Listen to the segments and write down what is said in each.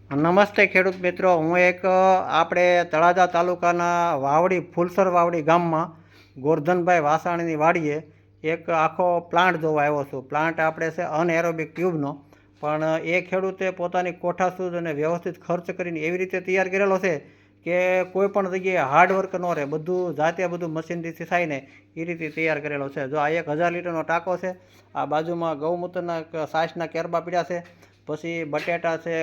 નમસ્તે ખેડૂત મિત્રો, હું એક આપણે તળાજા તાલુકાના વાવડી ફૂલસર વાવડી ગામમાં ગોરધનભાઈ વાસાણીની વાડીએ એક આખો પ્લાન્ટ જોવા આવ્યો છું. પ્લાન્ટ આપણે છે અનએરોબિક ટ્યુબનો, પણ એ ખેડૂતે પોતાની કોઠાસૂઝ અને વ્યવસ્થિત ખર્ચ કરીને એવી રીતે તૈયાર કરેલો છે કે કોઈ પણ જગ્યાએ હાર્ડવર્ક ન રહે, બધું જાતે બધું મશીનરીથી થાય ને એ રીતે તૈયાર કરેલો છે. જો આ 1000 લીટરનો ટાંકો છે, આ બાજુમાં ગૌમૂત્રના છાશના કેરબા પીડ્યા છે, પછી બટેટા છે,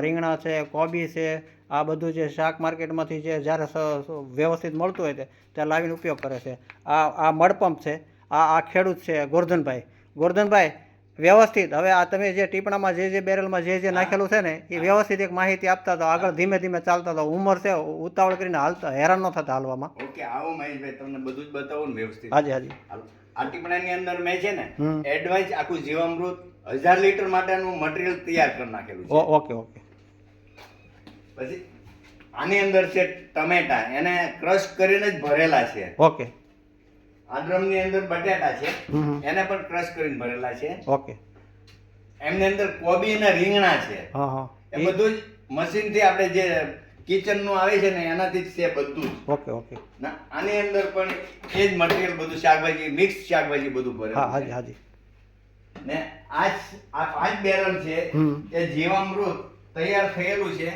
રીંગણા છે, કોબી છે, આ બધું જે શાક માર્કેટમાંથી જે જ્યારે વ્યવસ્થિત મળતું હોય ત્યાં લાવીને ઉપયોગ કરે છે. આ મડપંપ છે, આ ખેડૂત છે ગોરધનભાઈ વ્યવસ્થિત. હવે આ તમે જે ટીપણામાં જે બેરલમાં જે નાખેલું છે ને એ વ્યવસ્થિત એક માહિતી આપતા તો આગળ ધીમે ધીમે ચાલતા તો. ઉંમર છે, ઉતાવળ કરીને હાલતા હેરાન ન થતા હાલવામાં. ઓકે, આવો મહેશભાઈ, તમને બધું જ બતાવું ને વ્યવસ્થિત. હાજી. આ ટીપણાની અંદર મેં છે ને એડવાઇસ આખું જીવામૃત 1000 લીટર માટેનું મટીરિયલ તૈયાર કરી નાખેલું છે. ઓકે. પછી આની અંદર છે ટમેટા, એને ક્રશ કરીને જ ભરેલા છે. ઓકે. આ ડ્રમની અંદર બટાટા છે, એને પણ ક્રશ કરીને ભરેલા છે. ઓકે. એમની અંદર કોબી અને રીંગણા છે. એ બધું જ મશીનથી આપણે જે કિચન નું આવે છે ને એનાથી જ છે બધું જ. ઓકે. આની અંદર પણ એ જ મટીરિયલ બધું શાકભાજી, મિક્સ શાકભાજી બધું ભરેલું. હાજી. ને આ 5 બેરલ છે એ જીવામૃત તૈયાર થયેલું છે.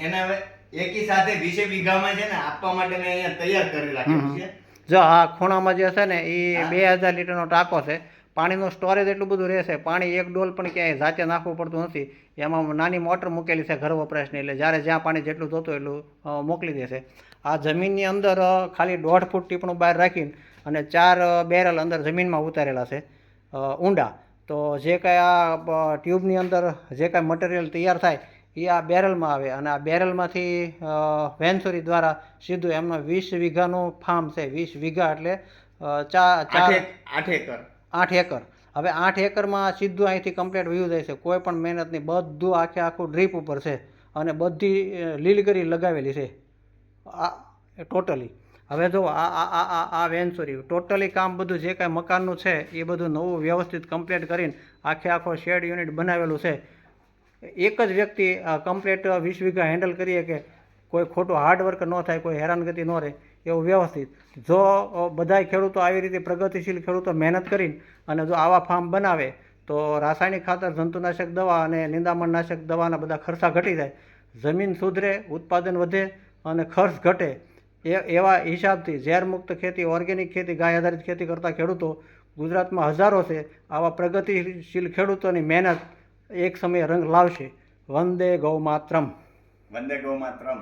એને હવે એકી સાથે 20 વીઘામાં છે ને આપવા માટે મેં અહીંયા તૈયાર કરી રાખ્યું છે. જો આ ખૂણામાં જે છે ને એ 2000 લીટરનો ટાંકો છે. પાણીનું સ્ટોરેજ એટલું બધું રહેશે, પાણી એક ડોલ પણ ક્યાંય જાતે નાખવું પડતું નથી. એમાં નાની મોટર મૂકેલી છે ઘર વપરાશની, એટલે જ્યારે જ્યાં પાણી જેટલું જોતું એટલું મોકલી દેશે. આ જમીનની અંદર ખાલી 1.5 ફૂટ ટીપણું બહાર રાખીને અને 4 બેરલ અંદર જમીનમાં ઉતારેલા છે ઊંડા. તો જે કાંઈ આ ટ્યુબની અંદર જે કાંઈ મટીરિયલ તૈયાર થાય એ આ બેરલમાં આવે, અને આ બેરલમાંથી વેન્ચુરી દ્વારા સીધું એમનો 20 વીઘાનું ફાર્મ છે. 20 વીઘા એટલે 8 એકર. હવે 8 એકરમાં સીધું અહીંથી કમ્પ્લીટ વ્યૂ જાય છે, કોઈ પણ મહેનત નહીં. બધું આખું ડ્રીપ ઉપર છે અને બધી લીલગરી લગાવેલી છે આ ટોટલી. હવે જો આ વેન્ચુરી ટોટલી કામ બધું જે કાંઈ મકાનનું છે એ બધું નવું વ્યવસ્થિત કમ્પ્લીટ કરીને આખો શેડ યુનિટ બનાવેલું છે. એક જ વ્યક્તિ કમ્પ્લીટ 20 વીઘા હેન્ડલ કરીએ કે કોઈ ખોટું હાર્ડવર્ક ન થાય, કોઈ હેરાનગતિ ન રહે એવું વ્યવસ્થિત. જો બધાય ખેડૂતો આવી રીતે પ્રગતિશીલ ખેડૂતો મહેનત કરીને અને જો આવા ફાર્મ બનાવે તો રાસાયણિક ખાતર, જંતુનાશક દવા અને નિંદામણનાશક દવાના બધા ખર્ચા ઘટી જાય, જમીન સુધરે, ઉત્પાદન વધે અને ખર્ચ ઘટે. એવા હિસાબથી ઝેરમુક્ત ખેતી, ઓર્ગેનિક ખેતી, ગાય આધારિત ખેતી કરતા ખેડૂતો ગુજરાતમાં હજારો છે. આવા પ્રગતિશીલ ખેડૂતોની મહેનત એક સમયે રંગ લાવશે. વંદે ગૌ માતરમ. વંદે ગૌ માતરમ.